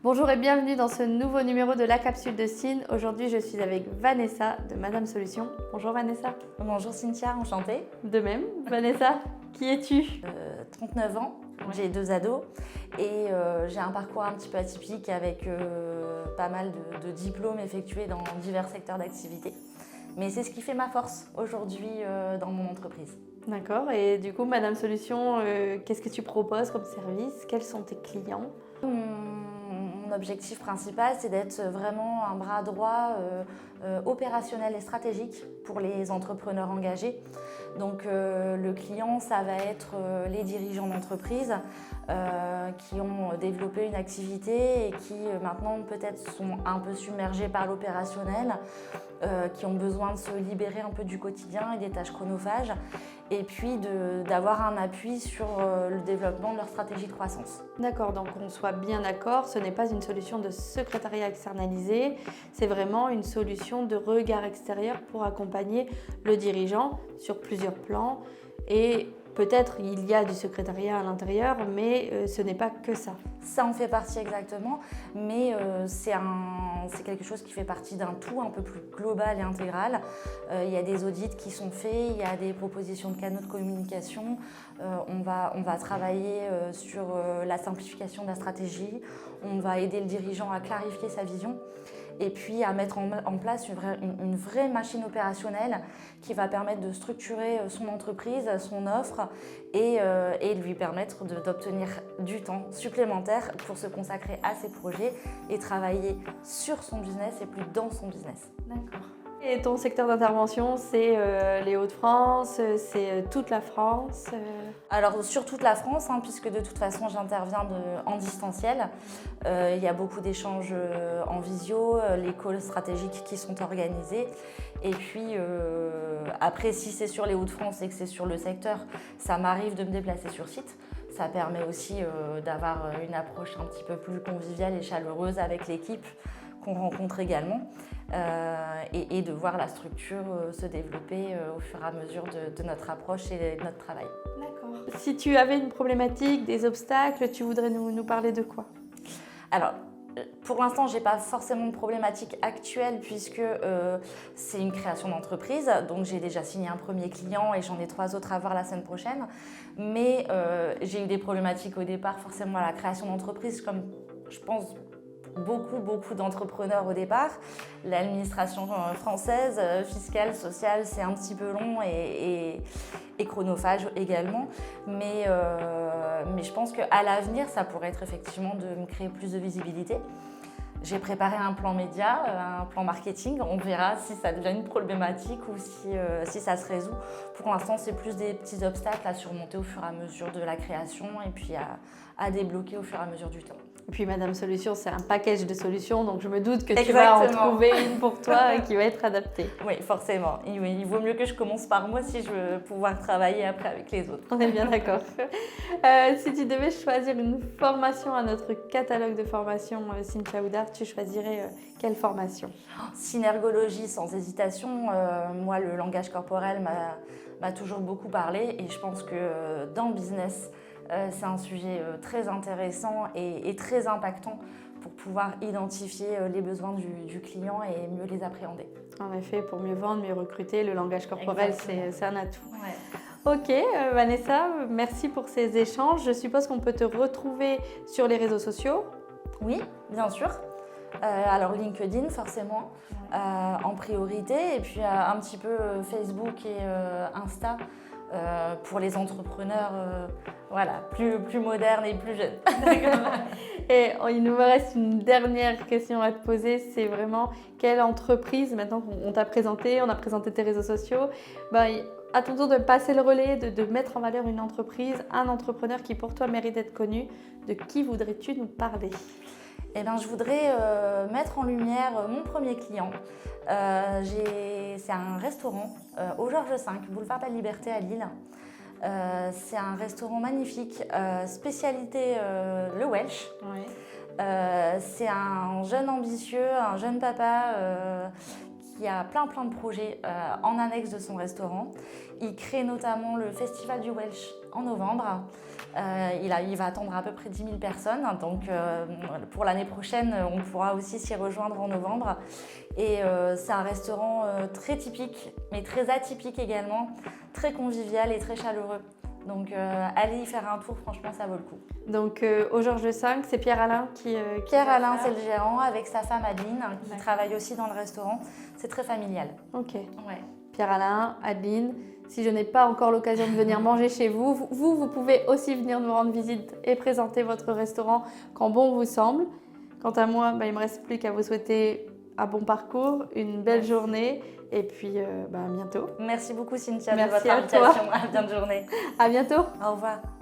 Bonjour et bienvenue dans ce nouveau numéro de la capsule de Cine. Aujourd'hui, je suis avec Vanessa de Madame Solution. Bonjour Vanessa. Bonjour Cynthia, enchantée. De même. Vanessa, qui es-tu? 39 ans, j'ai 2 ados et j'ai un parcours un petit peu atypique avec pas mal de diplômes effectués dans divers secteurs d'activité. Mais c'est ce qui fait ma force aujourd'hui dans mon entreprise. D'accord. Et du coup, Madame Solution, qu'est-ce que tu proposes comme service? Quels sont tes clients? Mon objectif principal, c'est d'être vraiment un bras droit opérationnel et stratégique pour les entrepreneurs engagés. Donc le client, ça va être les dirigeants d'entreprise qui ont développé une activité et qui maintenant peut-être sont un peu submergés par l'opérationnel, qui ont besoin de se libérer un peu du quotidien et des tâches chronophages, et puis d'avoir un appui sur le développement de leur stratégie de croissance. D'accord, donc on soit bien d'accord, ce n'est pas une solution de secrétariat externalisé, c'est vraiment une solution de regard extérieur pour accompagner le dirigeant sur plusieurs plans. Et peut-être il y a du secrétariat à l'intérieur, mais ce n'est pas que ça. Ça en fait partie exactement, mais c'est quelque chose qui fait partie d'un tout un peu plus global et intégral. Il y a des audits qui sont faits, il y a des propositions de canaux de communication. On va travailler sur la simplification de la stratégie, on va aider le dirigeant à clarifier sa vision et puis à mettre en place une vraie machine opérationnelle qui va permettre de structurer son entreprise, son offre et lui permettre d'obtenir du temps supplémentaire pour se consacrer à ses projets et travailler sur son business et plus dans son business. D'accord. Et ton secteur d'intervention, c'est les Hauts-de-France, c'est toute la France Alors sur toute la France, puisque de toute façon j'interviens en distanciel. Il y a beaucoup d'échanges en visio, les calls stratégiques qui sont organisés. Et puis après, si c'est sur les Hauts-de-France et que c'est sur le secteur, ça m'arrive de me déplacer sur site. Ça permet aussi d'avoir une approche un petit peu plus conviviale et chaleureuse avec l'équipe qu'on rencontre également et de voir la structure se développer au fur et à mesure de notre approche et de notre travail. D'accord. Si tu avais une problématique, des obstacles, tu voudrais nous parler de quoi? Alors, pour l'instant, je n'ai pas forcément de problématique actuelle puisque c'est une création d'entreprise. Donc, j'ai déjà signé un premier client et j'en ai 3 autres à voir la semaine prochaine. Mais j'ai eu des problématiques au départ, forcément à la création d'entreprise, comme je pense beaucoup d'entrepreneurs au départ. L'administration française, fiscale, sociale, c'est un petit peu long et chronophage également. Mais je pense qu'à l'avenir, ça pourrait être effectivement de me créer plus de visibilité. J'ai préparé un plan média, un plan marketing. On verra si ça devient une problématique ou si ça se résout. Pour l'instant, c'est plus des petits obstacles à surmonter au fur et à mesure de la création et puis à débloquer au fur et à mesure du temps. Et puis Madame Solution, c'est un package de solutions, donc je me doute que tu vas en trouver une pour toi qui va être adaptée. Oui, forcément. Il vaut mieux que je commence par moi si je veux pouvoir travailler après avec les autres. On est bien d'accord. Si tu devais choisir une formation à notre catalogue de formation Cynthia Houdard, tu choisirais quelle formation? Synergologie, sans hésitation. Moi, le langage corporel m'a toujours beaucoup parlé et je pense que dans le business, c'est un sujet très intéressant et très impactant pour pouvoir identifier les besoins du client et mieux les appréhender. En effet, pour mieux vendre, mieux recruter, le langage corporel, c'est un atout. Ouais. Ok, Vanessa, merci pour ces échanges. Je suppose qu'on peut te retrouver sur les réseaux sociaux. Oui, bien sûr. Alors LinkedIn forcément en priorité et puis un petit peu Facebook et Insta pour les entrepreneurs plus modernes et plus jeunes. Et il nous reste une dernière question à te poser, c'est vraiment quelle entreprise, maintenant qu'on t'a présenté, on a présenté tes réseaux sociaux, à ton tour de passer le relais, de mettre en valeur une entreprise, un entrepreneur qui pour toi mérite d'être connu, de qui voudrais-tu nous parler ? Eh bien, je voudrais mettre en lumière mon premier client. C'est un restaurant au Georges V, boulevard de la Liberté à Lille. C'est un restaurant magnifique, spécialité le Welsh. Oui. C'est un jeune ambitieux, un jeune papa qui a plein de projets en annexe de son restaurant. Il crée notamment le Festival du Welsh en novembre. Il va attendre à peu près 10 000 personnes. Donc pour l'année prochaine, on pourra aussi s'y rejoindre en novembre. Et c'est un restaurant très typique, mais très atypique également, très convivial et très chaleureux. Donc allez y faire un tour, franchement ça vaut le coup. Donc au Georges V, c'est Pierre-Alain qui Pierre-Alain, va c'est faire. le gérant, avec sa femme Adeline, qui D'accord. travaille aussi dans le restaurant. C'est très familial. Ok. Ouais. Pierre-Alain, Adeline, si je n'ai pas encore l'occasion de venir manger chez vous, vous pouvez aussi venir nous rendre visite et présenter votre restaurant quand bon vous semble. Quant à moi, il ne me reste plus qu'à vous souhaiter un bon parcours, une belle journée et puis à bientôt. Merci beaucoup Cynthia de Merci votre à toi. invitation. À bien de journée. À bientôt. Au revoir.